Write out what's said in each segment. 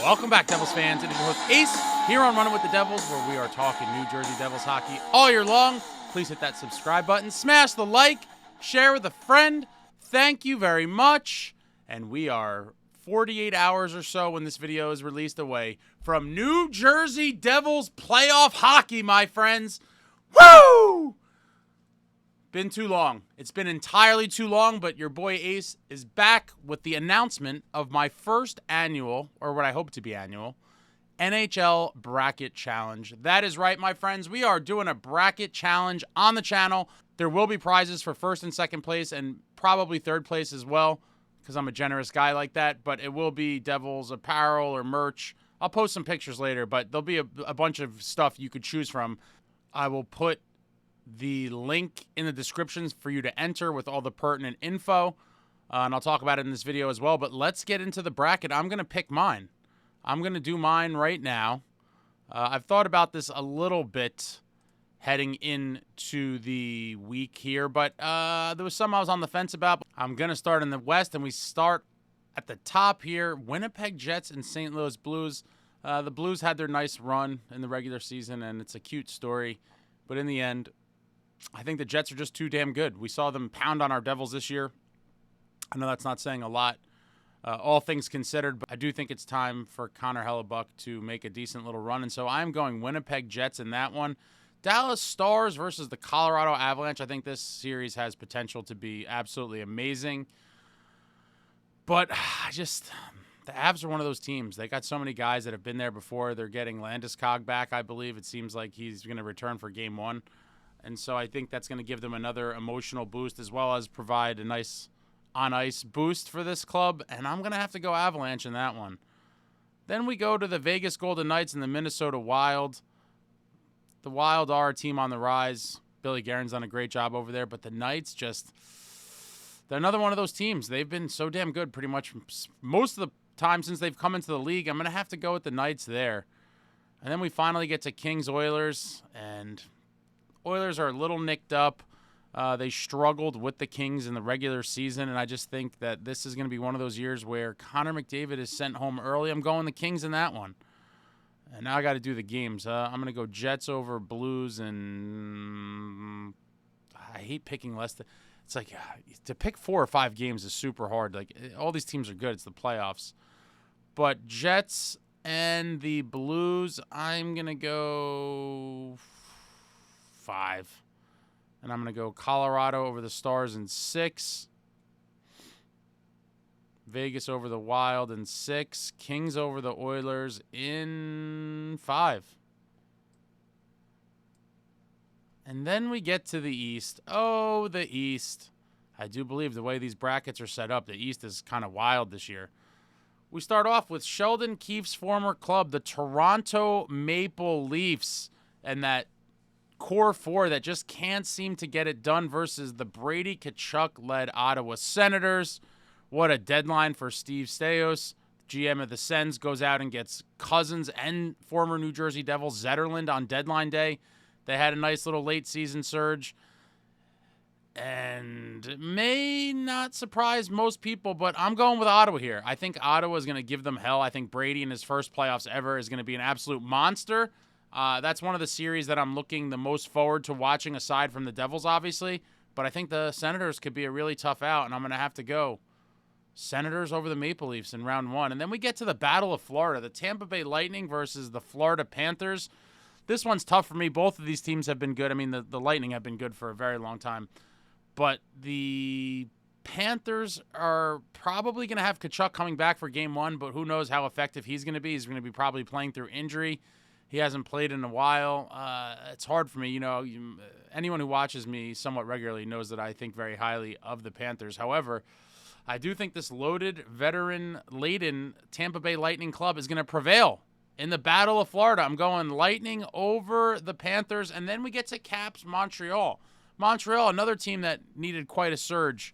Welcome back, Devils fans. It is your host, Ace, here on Running with the Devils, where we are talking New Jersey Devils hockey all year long. Please hit that subscribe button, smash the like, share with a friend. Thank you very much. And we are 48 hours or so when this video is released away from New Jersey Devils playoff hockey, my friends. Woo! Been too long. It's been entirely too long, but your boy Ace is back with the announcement of my first annual, or what I hope to be annual, NHL Bracket Challenge. That is right, my friends. We are doing a bracket challenge on the channel. There will be prizes for first and second place and probably third place as well, because I'm a generous guy like that, but it will be Devils apparel or merch. I'll post some pictures later, but there'll be a bunch of stuff you could choose from. I will put the link in the descriptions for you to enter with all the pertinent info, and I'll talk about it in this video as well. But let's get into the bracket. I'm going to pick mine. I'm going to do mine right now. I've thought about this a little bit heading into the week here, but there was some I was on the fence about. I'm going to start in the West, and we start at the top here. Winnipeg Jets and St. Louis Blues. The Blues had their nice run in the regular season, and it's a cute story. But in the end, I think the Jets are just too damn good. We saw them pound on our Devils this year. I know that's not saying a lot, all things considered, but I do think it's time for Connor Hellebuck to make a decent little run. And so I'm going Winnipeg Jets in that one. Dallas Stars versus the Colorado Avalanche. I think this series has potential to be absolutely amazing. But the Avs are one of those teams. They got so many guys that have been there before. They're getting Landeskog back, I believe. It seems like he's going to return for Game 1. And so I think that's going to give them another emotional boost as well as provide a nice on-ice boost for this club. And I'm going to have to go Avalanche in that one. Then we go to the Vegas Golden Knights and the Minnesota Wild. The Wild are a team on the rise. Billy Guerin's done a great job over there. But the Knights they're another one of those teams. They've been so damn good pretty much most of the time since they've come into the league. I'm going to have to go with the Knights there. And then we finally get to Kings-Oilers, and Oilers are a little nicked up. They struggled with the Kings in the regular season, and I just think that this is going to be one of those years where Connor McDavid is sent home early. I'm going the Kings in that one. And now I got to do the games. I'm going to go Jets over Blues, and I hate picking less. It's like to pick 4 or 5 games is super hard. Like all these teams are good. It's the playoffs. But Jets and the Blues, I'm going to go 5. And I'm going to go Colorado over the Stars in 6. Vegas over the Wild in 6. Kings over the Oilers in 5. And then we get to the East. Oh, the East. I do believe the way these brackets are set up, the East is kind of wild this year. We start off with Sheldon Keefe's former club, the Toronto Maple Leafs, and that core 4 that just can't seem to get it done versus the Brady Tkachuk-led Ottawa Senators. What a deadline for Steve Stamkos. GM of the Sens goes out and gets Cousins and former New Jersey Devils Zetterlund on deadline day. They had a nice little late season surge. And it may not surprise most people, but I'm going with Ottawa here. I think Ottawa is going to give them hell. I think Brady in his first playoffs ever is going to be an absolute monster. That's one of the series that I'm looking the most forward to watching aside from the Devils, obviously. But I think the Senators could be a really tough out, and I'm going to have to go Senators over the Maple Leafs in round 1. And then we get to the Battle of Florida, the Tampa Bay Lightning versus the Florida Panthers. This one's tough for me. Both of these teams have been good. I mean, the Lightning have been good for a very long time. But the Panthers are probably going to have Tkachuk coming back for Game 1, but who knows how effective he's going to be. He's going to be probably playing through injury. He hasn't played in a while. It's hard for me. You know, anyone who watches me somewhat regularly knows that I think very highly of the Panthers. However, I do think this loaded, veteran-laden Tampa Bay Lightning club is going to prevail in the Battle of Florida. I'm going Lightning over the Panthers, and then we get to Caps Montreal. Montreal, another team that needed quite a surge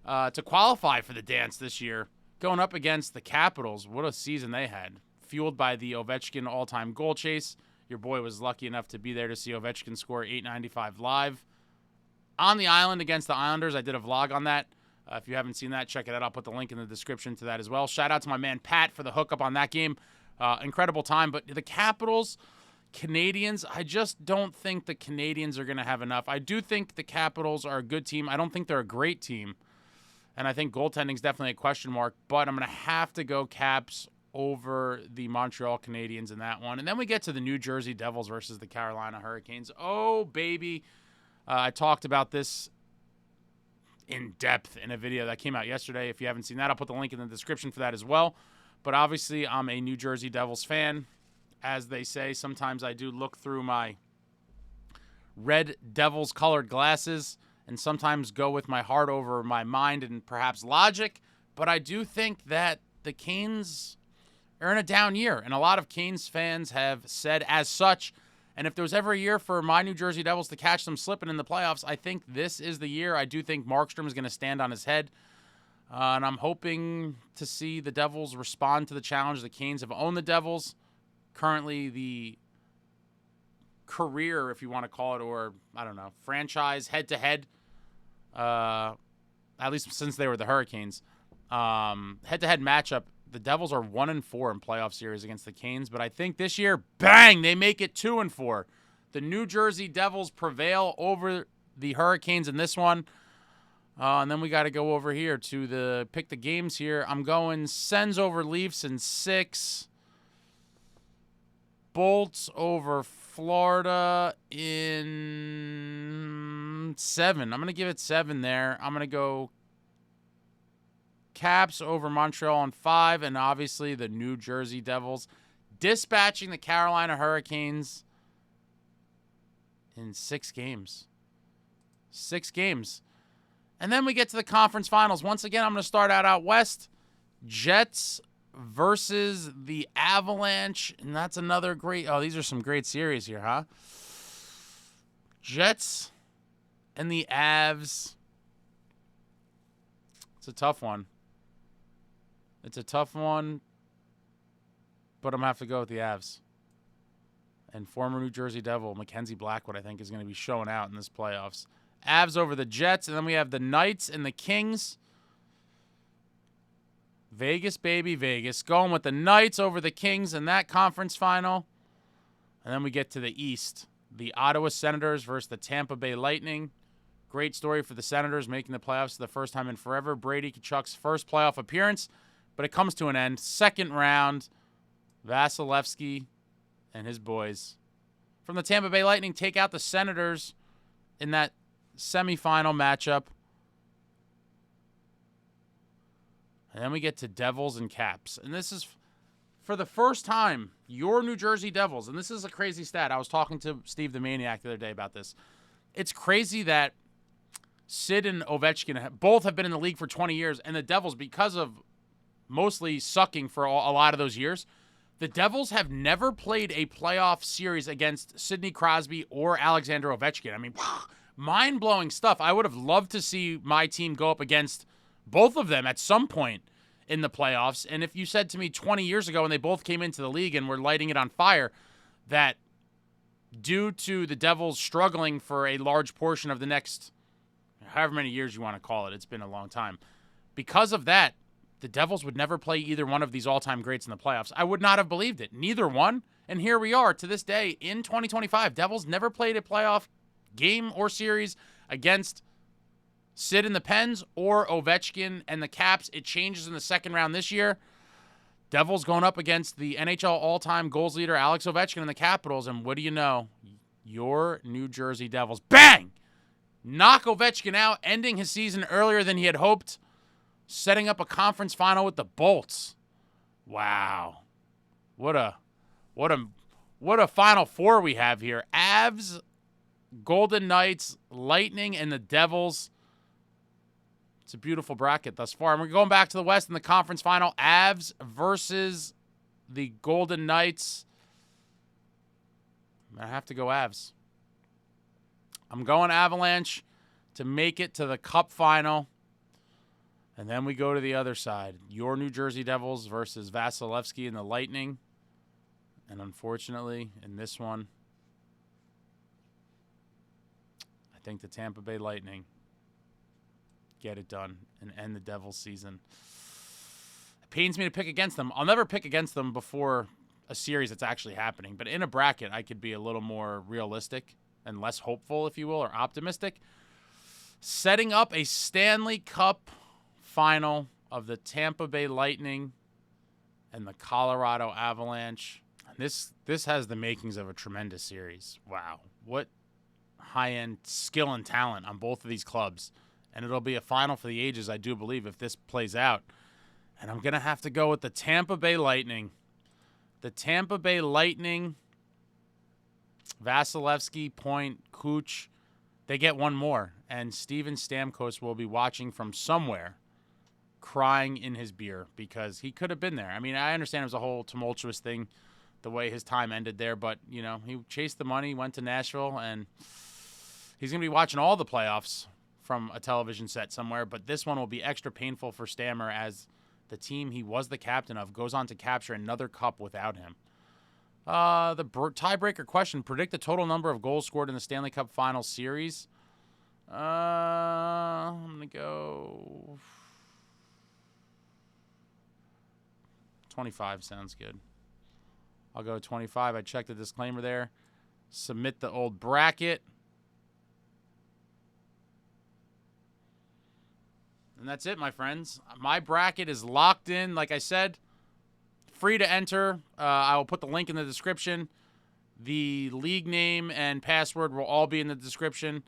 to qualify for the dance this year, going up against the Capitals. What a season they had, fueled by the Ovechkin all-time goal chase. Your boy was lucky enough to be there to see Ovechkin score 895 live on the island against the Islanders. I did a vlog on that. If you haven't seen that, check it out. I'll put the link in the description to that as well. Shout out to my man Pat for the hookup on that game. incredible time. But the Capitals, Canadians, I just don't think the Canadians are going to have enough. I do think the Capitals are a good team. I don't think they're a great team. And I think goaltending is definitely a question mark. But I'm going to have to go Caps over the Montreal Canadiens in that one. And then we get to the New Jersey Devils versus the Carolina Hurricanes. Oh, baby. I talked about this in depth in a video that came out yesterday. If you haven't seen that, I'll put the link in the description for that as well. But obviously, I'm a New Jersey Devils fan. As they say, sometimes I do look through my red Devils colored glasses and sometimes go with my heart over my mind and perhaps logic. But I do think that the Canes are in a down year, and a lot of Canes fans have said as such. And if there was ever a year for my New Jersey Devils to catch them slipping in the playoffs, I think this is the year. I do think Markstrom is going to stand on his head. And I'm hoping to see the Devils respond to the challenge. The Canes have owned the Devils. Currently the career, if you want to call it, or, I don't know, franchise head-to-head, at least since they were the Hurricanes, head-to-head matchup, the Devils are 1-4 in playoff series against the Canes. But I think this year, bang, they make it 2-4. The New Jersey Devils prevail over the Hurricanes in this one. And then we got to go over here to pick the games here. I'm going Sens over Leafs in 6. Bolts over Florida in 7. I'm going to give it 7 there. I'm going to go Caps over Montreal in 5. And obviously the New Jersey Devils dispatching the Carolina Hurricanes in 6 games. 6 games. And then we get to the conference finals. Once again, I'm going to start out west. Jets versus the Avalanche. And that's another great... Oh, these are some great series here, huh? Jets and the Avs. It's a tough one. It's a tough one. But I'm going to have to go with the Avs. And former New Jersey Devil, Mackenzie Blackwood, I think, is going to be showing out in this playoffs. Avs over the Jets. And then we have the Knights and the Kings. Vegas, baby, Vegas. Going with the Knights over the Kings in that conference final. And then we get to the East. The Ottawa Senators versus the Tampa Bay Lightning. Great story for the Senators making the playoffs for the first time in forever. Brady Tkachuk's first playoff appearance. But it comes to an end. Second round. Vasilevsky and his boys from the Tampa Bay Lightning take out the Senators in that semifinal matchup. And then we get to Devils and Caps. And this is, for the first time, your New Jersey Devils, and this is a crazy stat. I was talking to Steve the Maniac the other day about this. It's crazy that Sid and Ovechkin both have been in the league for 20 years, and the Devils, because of mostly sucking for a lot of those years, the Devils have never played a playoff series against Sidney Crosby or Alexander Ovechkin. I mean, mind-blowing stuff. I would have loved to see my team go up against both of them at some point in the playoffs. And if you said to me 20 years ago when they both came into the league and were lighting it on fire that due to the Devils struggling for a large portion of the next however many years you want to call it, it's been a long time, because of that, the Devils would never play either one of these all-time greats in the playoffs. I would not have believed it. Neither one. And here we are to this day in 2025. Devils never played a playoff game or series against Sid and the Pens or Ovechkin and the Caps. It changes in the second round this year. Devils going up against the NHL all-time goals leader Alex Ovechkin and the Capitals. And what do you know? Your New Jersey Devils, bang! Knock Ovechkin out, ending his season earlier than he had hoped, setting up a conference final with the Bolts. Wow. What a Final Four we have here. Avs, Golden Knights, Lightning, and the Devils. It's a beautiful bracket thus far. And we're going back to the West in the conference final. Avs versus the Golden Knights. I have to go Avs. I'm going Avalanche to make it to the Cup final. And then we go to the other side. Your New Jersey Devils versus Vasilevsky and the Lightning. And unfortunately, in this one, I think the Tampa Bay Lightning get it done and end the Devils season. It pains me to pick against them. I'll never pick against them before a series that's actually happening. But in a bracket, I could be a little more realistic and less hopeful, if you will, or optimistic. Setting up a Stanley Cup final of the Tampa Bay Lightning and the Colorado Avalanche. This has the makings of a tremendous series. Wow. What high-end skill and talent on both of these clubs. And it'll be a final for the ages, I do believe, if this plays out. And I'm going to have to go with the Tampa Bay Lightning. The Tampa Bay Lightning, Vasilevsky, Point, Kuch, they get one more. And Steven Stamkos will be watching from somewhere, crying in his beer because he could have been there. I mean, I understand it was a whole tumultuous thing, the way his time ended there. But, you know, he chased the money, went to Nashville, and he's going to be watching all the playoffs from a television set somewhere. But this one will be extra painful for Stammer as the team he was the captain of goes on to capture another cup without him. The tiebreaker question, predict the total number of goals scored in the Stanley Cup Final Series. I'm going to go 25 sounds good. I'll go 25. I checked the disclaimer there. Submit the old bracket. And that's it, my friends. My bracket is locked in. Like I said, free to enter. I will put the link in the description. The league name and password will all be in the description.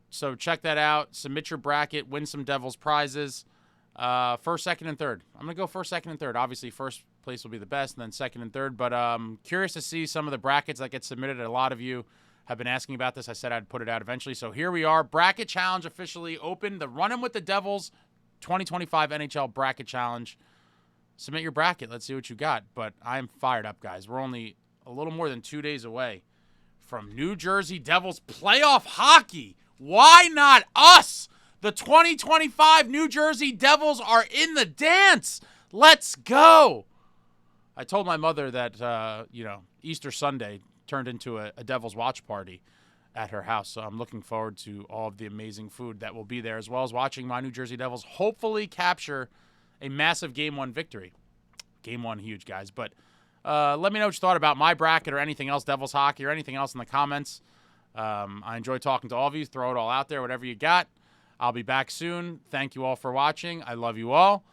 So check that out. Submit your bracket. Win some Devils prizes. First, second, and third. I'm going to go first, second, and third. Obviously, first place will be the best, and then second and third. But curious to see some of the brackets that get submitted. A lot of you have been asking about this. I said I'd put it out eventually. So here we are. Bracket Challenge officially open. The Runnin' with the Devils 2025 NHL Bracket Challenge. Submit your bracket. Let's see what you got. But I'm fired up, guys. We're only a little more than 2 days away from New Jersey Devils playoff hockey. Why not us? The 2025 New Jersey Devils are in the dance. Let's go. I told my mother that, Easter Sunday turned into a Devils watch party at her house. So I'm looking forward to all of the amazing food that will be there, as well as watching my New Jersey Devils hopefully capture a massive Game 1 victory. Game 1 huge, guys. But let me know what you thought about my bracket or anything else, Devils hockey, or anything else in the comments. I enjoy talking to all of you. Throw it all out there, whatever you got. I'll be back soon. Thank you all for watching. I love you all.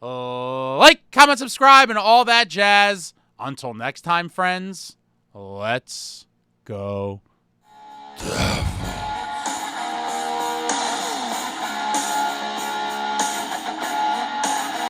Like, comment, subscribe, and all that jazz. Until next time, friends, let's go Devils.